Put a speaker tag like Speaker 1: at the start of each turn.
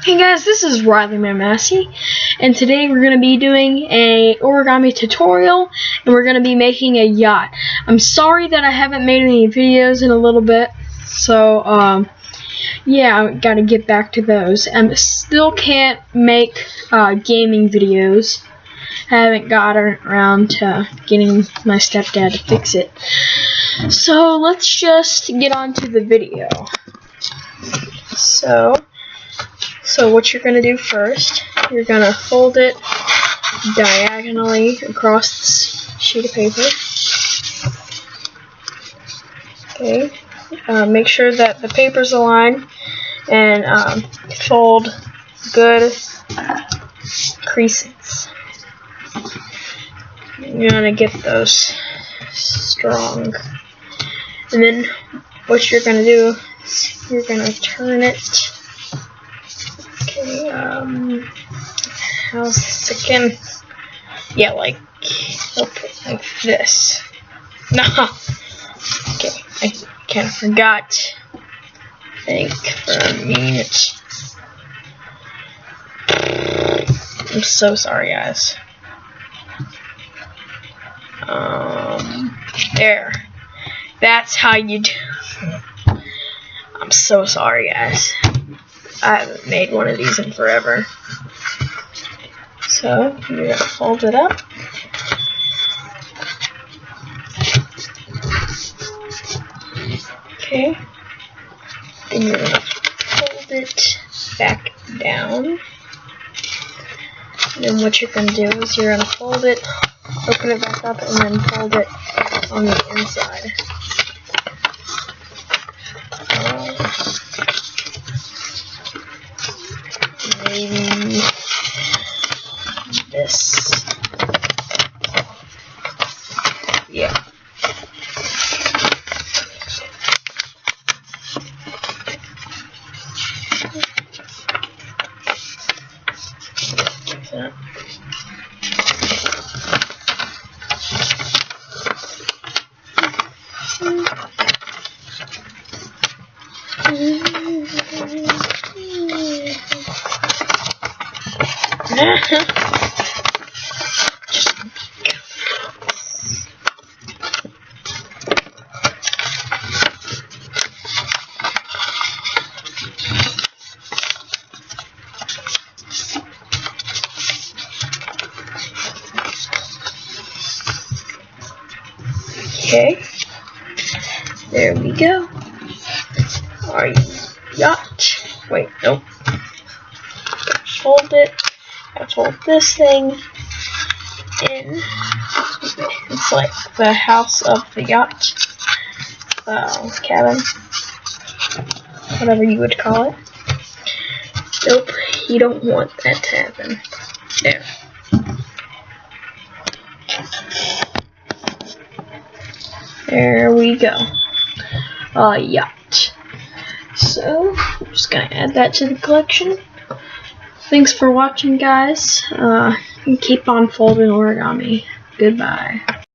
Speaker 1: Hey guys, this is Riley Massey, and today we're going to be doing a origami tutorial, and we're going to be making a yacht. I'm sorry that I haven't made any videos in a little bit, so yeah, I got to get back to those. I still can't make gaming videos. I haven't gotten around to getting my stepdad to fix it. So let's just get on to the video. So what you're going to do first, you're going to fold it diagonally across this sheet of paper. Okay, make sure that the paper's aligned and fold good creases. You're going to get those strong. And then what you're going to do is you're going to turn it. Okay, how's this again? Yeah, like this. Nah. Okay, I kind of forgot. I think for a minute. I'm so sorry, guys. There. That's how you do. I'm so sorry, guys. I haven't made one of these in forever. So, you're going to fold it up. Okay. Then you're going to fold it back down. And then what you're going to do is you're going to fold it, open it back up, and then fold it on the inside. Maybe this. Yeah. Okay, there we go. Our yacht. Wait, nope. Fold it. I fold this thing in. It's like the house of the yacht, cabin, whatever you would call it. Nope, you don't want that to happen. There. There we go. Yacht. So, I'm just gonna add that to the collection. Thanks for watching, guys. And keep on folding origami. Goodbye.